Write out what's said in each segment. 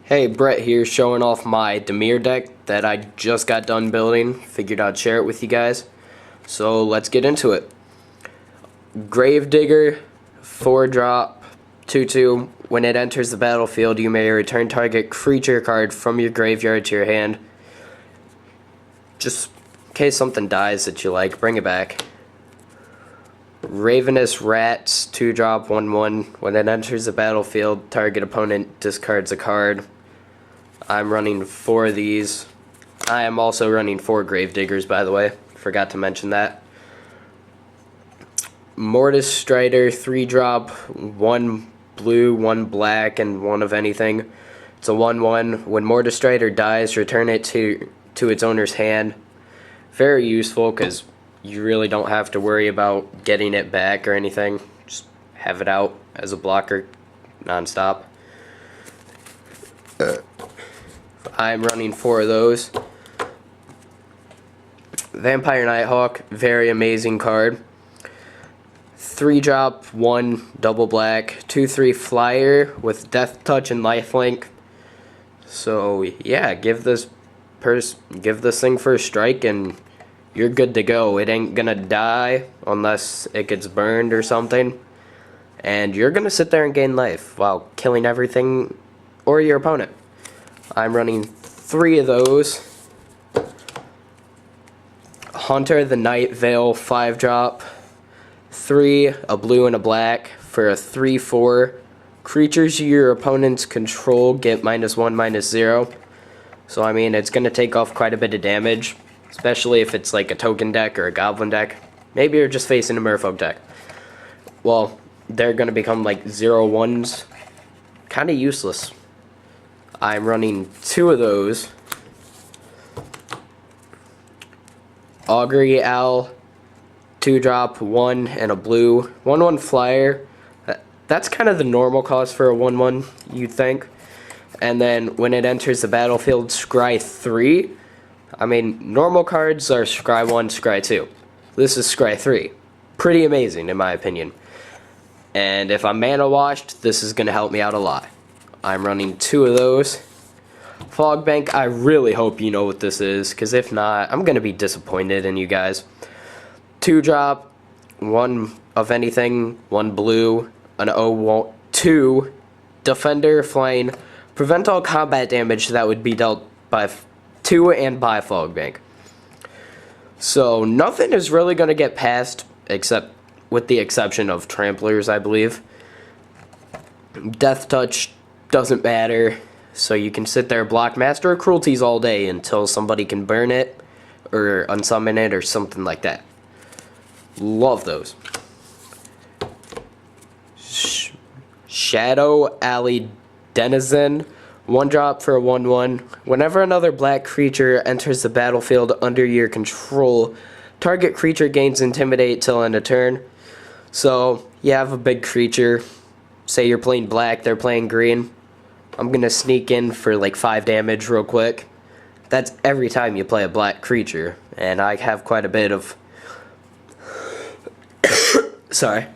Hey, Brett here, showing off my Dimir deck that I just got done building. Figured I'd share it with you guys. So let's get into it. Gravedigger, 4-drop, 2/2. When it enters the battlefield, you may return target creature card from your graveyard to your hand. Just in case something dies that you like, bring it back. Ravenous Rats, 2-drop, 1/1. When it enters the battlefield, target opponent discards a card. I'm running 4 of these. I am also running 4 Gravediggers, by the way. Forgot to mention that. Mortis Strider, 3-drop, 1 blue, 1 black, and 1 of anything. It's a 1/1. When Mortis Strider dies, return it to its owner's hand. Very useful because you really don't have to worry about getting it back or anything. Just have it out as a blocker non-stop. I'm running 4 of those. Vampire Nighthawk, very amazing card. 3-drop, 1 double black, 2/3 flyer with Death Touch and Lifelink. So yeah, give this thing first strike and you're good to go. It ain't gonna die unless it gets burned or something. And you're gonna sit there and gain life while killing everything or your opponent. I'm running 3 of those. Hunter the Night Veil, 5-drop, 3, a blue and a black for a 3/4. Creatures your opponents control get -1/-0. So I mean, it's gonna take off quite a bit of damage, especially if it's like a token deck or a goblin deck. Maybe you're just facing a merfolk deck. Well, they're gonna become like 0/1s. Kinda useless. I'm running 2 of those. Augury Owl, 2-drop, 1 and a blue, 1/1 flyer. That's kind of the normal cost for a 1/1, you'd think. And then when it enters the battlefield, scry 3. I mean, normal cards are scry 1, scry 2. This is scry 3. Pretty amazing in my opinion. And if I'm mana washed, this is going to help me out a lot. I'm running 2 of those. Fog Bank, I really hope you know what this is, because if not, I'm going to be disappointed in you guys. 2-drop, 1 of anything, 1 blue, an 0/2, Defender, flying, prevent all combat damage that would be dealt by 2 and by Fog Bank. So nothing is really going to get past, except with the exception of Tramplers, I believe. Death Touch doesn't matter, so you can sit there, block Master of Cruelties all day until somebody can burn it or unsummon it or something like that. Love those. Shadow Alley Denizen, 1-drop for a 1/1. Whenever another black creature enters the battlefield under your control, target creature gains Intimidate till end of turn. So you have a big creature. Say you're playing black, they're playing green. I'm gonna sneak in for like 5 damage real quick. That's every time you play a black creature, and I have quite a bit of sorry.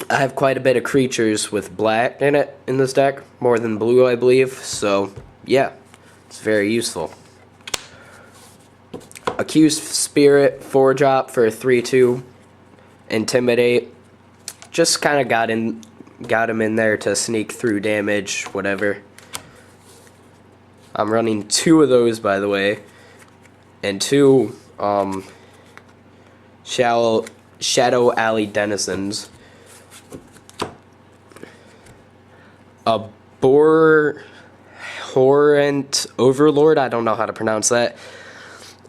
I have quite a bit of creatures with black in it in this deck, more than blue I believe, so yeah, it's very useful. Accused Spirit, 4-drop for a 3/2, Intimidate. Just kinda got him in there to sneak through damage, whatever. I'm running 2 of those, by the way, and 2 Shadow Alley Denizens. A Horrent Overlord, I don't know how to pronounce that.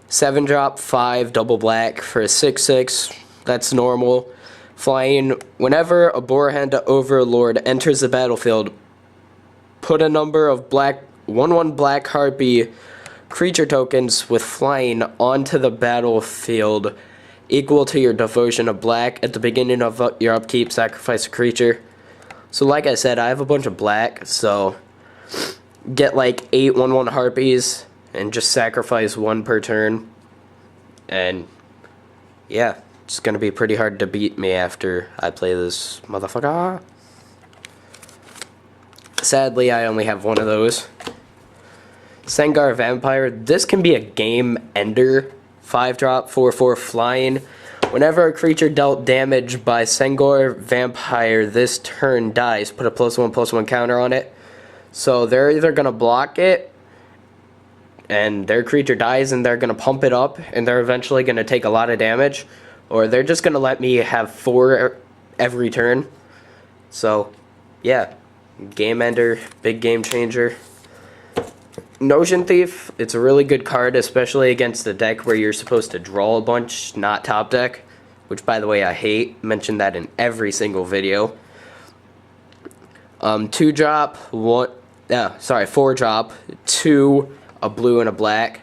7-drop, 5 double black for a 6/6. That's normal. Flying, whenever a Borehand Overlord enters the battlefield, put a number of 1/1 black harpy creature tokens with flying onto the battlefield equal to your devotion of black. At the beginning of your upkeep, sacrifice a creature. So like I said, I have a bunch of black, so get like 8 1/1 harpies and just sacrifice 1 per turn. And yeah, it's gonna be pretty hard to beat me after I play this motherfucker. Sadly, I only have 1 of those. Sengar Vampire. This can be a game ender. 5-drop, 4/4 flying. Whenever a creature dealt damage by Sengar Vampire this turn dies, put a +1/+1 counter on it. So they're either going to block it, and their creature dies, and they're going to pump it up, and they're eventually going to take a lot of damage, or they're just going to let me have 4 every turn. So, yeah, game ender, big game changer. Notion Thief, it's a really good card, especially against a deck where you're supposed to draw a bunch, not top deck, which, by the way, I hate. Mention that in every single video. 2-drop, 4-drop, 2, a blue and a black,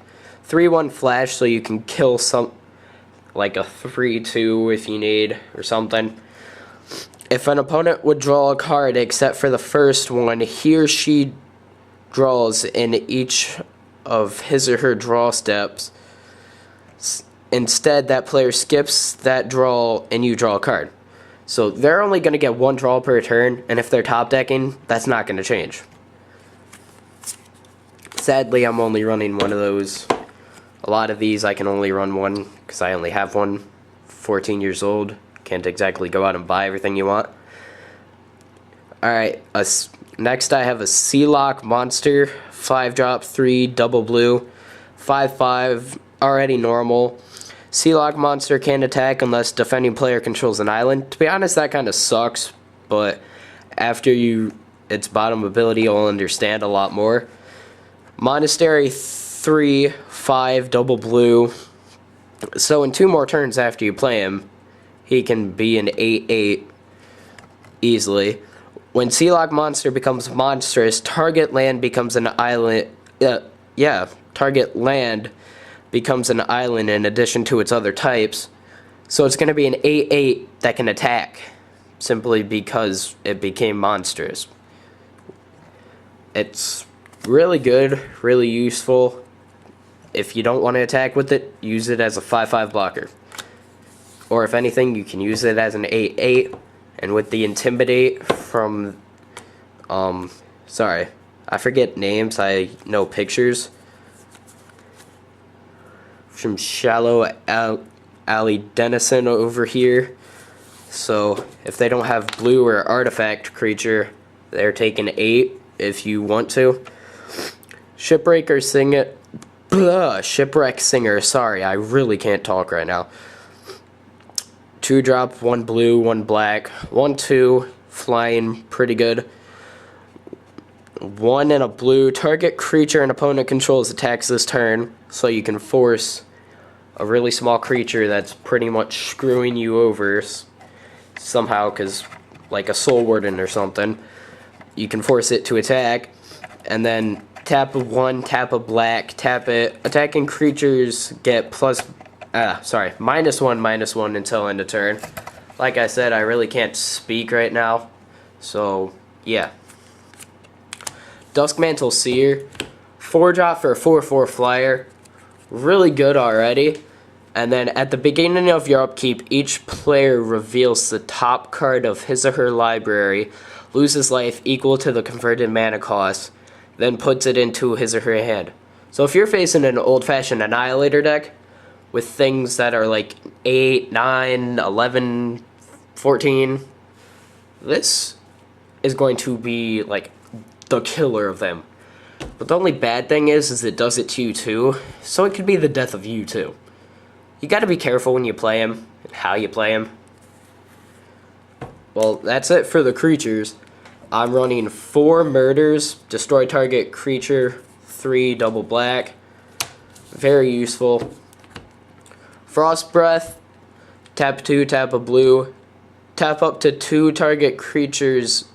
3/1 flash, so you can kill some, like a 3/2 if you need, or something. If an opponent would draw a card except for the first one, he or she draws in each of his or her draw steps. Instead, that player skips that draw and you draw a card. So they're only going to get 1 draw per turn, and if they're top decking, that's not going to change. Sadly, I'm only running one of those. A lot of these I can only run one because I only have one. 14 years old. Can't exactly go out and buy everything you want. Alright, next I have a Sealock Monster. 5-drop, 3, double blue. 5/5, already normal. Sealock Monster can't attack unless defending player controls an island. To be honest, that kind of sucks, but after its bottom ability, you'll understand a lot more. Monastery, 3, 5, double blue. So in 2 more turns after you play him, he can be an 8/8 easily. When Sealock Monster becomes monstrous, target land becomes an island. Target land becomes an island in addition to its other types. So it's going to be an 8/8 that can attack, simply because it became monstrous. It's really good, really useful. If you don't want to attack with it, use it as a 5/5 blocker. Or if anything, you can use it as an 8/8. And with the Intimidate from, sorry, I forget names, I know pictures. From Shallow Alley Dennison over here. So if they don't have blue or artifact creature, they're taking 8 if you want to. Shipwreck Singer, sorry, I really can't talk right now. 2-drop, 1 blue, 1 black, 1/2, flying, pretty good. 1 and a blue, target creature an opponent controls attacks this turn, so you can force a really small creature that's pretty much screwing you over somehow, because like a Soul Warden or something, you can force it to attack, and then tap a 1, tap a black, tap it. Attacking creatures get -1/-1 until end of turn. Like I said, I really can't speak right now, so yeah. Duskmantle Seer, 4-drop for a 4/4 flyer, really good already. And then at the beginning of your upkeep, each player reveals the top card of his or her library, loses life equal to the converted mana cost, then puts it into his or her hand. So if you're facing an old-fashioned Annihilator deck with things that are like 8, 9, 11, 14, this is going to be like the killer of them. But the only bad thing is it does it to you too, so it could be the death of you too. You gotta be careful when you play him, and how you play him. Well, that's it for the creatures. I'm running 4 murders, destroy target creature, 3 double black. Very useful. Frost Breath, tap 2, tap a blue. Tap up to 2 target creatures.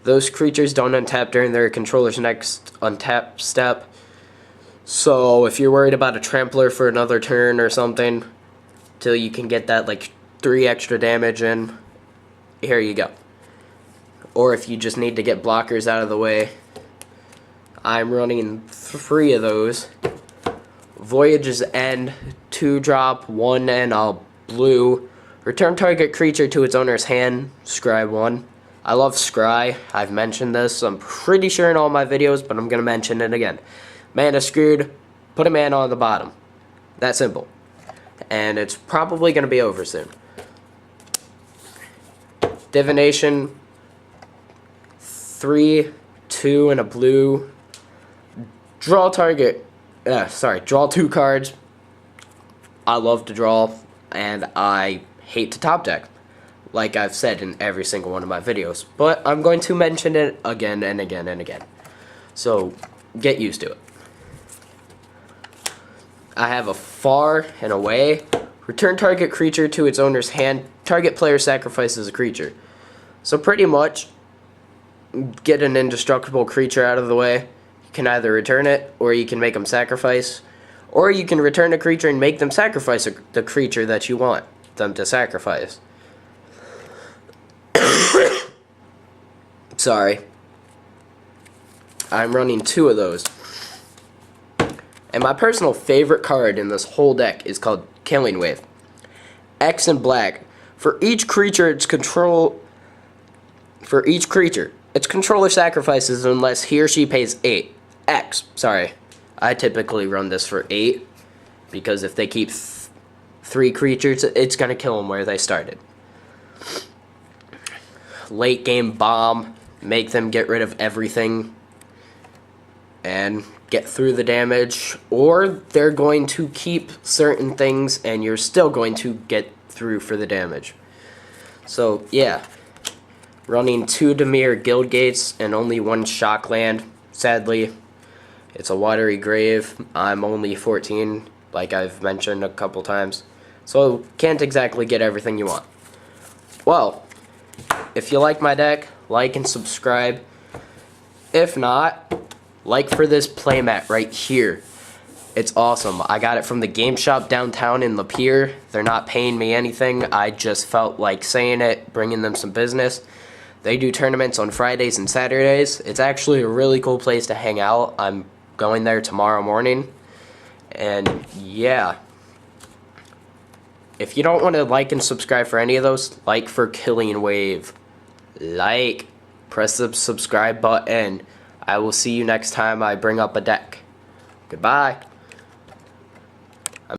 Those creatures don't untap during their controller's next untap step. So if you're worried about a trampler for another turn or something, till you can get that like 3 extra damage in, here you go. Or if you just need to get blockers out of the way, I'm running 3 of those. Voyage's End, 2-drop, 1 and a blue. Return target creature to its owner's hand, scry 1. I love scry. I've mentioned this, I'm pretty sure in all my videos, but I'm going to mention it again. Mana screwed, put a mana on the bottom. That simple. And it's probably going to be over soon. Divination, 3, 2, and a blue. Draw target. Draw 2 cards. I love to draw, and I hate to top deck, like I've said in every single one of my videos. But I'm going to mention it again and again and again. So, get used to it. I have a far and away. Return target creature to its owner's hand. Target player sacrifices a creature. So pretty much, get an indestructible creature out of the way. You can either return it, or you can make them sacrifice. Or you can return a creature and make them sacrifice the creature that you want them to sacrifice. Sorry. I'm running 2 of those. And my personal favorite card in this whole deck is called Killing Wave. X and black. For each creature its controller sacrifices unless he or she pays 8. X. Sorry. I typically run this for 8 because if they keep 3 creatures, it's going to kill them where they started. Late game bomb. Make them get rid of everything and get through the damage, or they're going to keep certain things and you're still going to get through for the damage. So yeah, running 2 Dimir Guild Gates and only 1 Shock Land. Sadly, it's a Watery Grave. I'm only 14, like I've mentioned a couple times, so can't exactly get everything you want. Well, if you like my deck, like and subscribe. If not, like for this playmat right here. It's awesome. I got it from the game shop downtown in Lapeer. They're not paying me anything. I just felt like saying it, bringing them some business. They do tournaments on Fridays and Saturdays. It's actually a really cool place to hang out. I'm going there tomorrow morning. And yeah. If you don't want to like and subscribe for any of those, like for Killing Wave. Like. Press the subscribe button. I will see you next time I bring up a deck. Goodbye.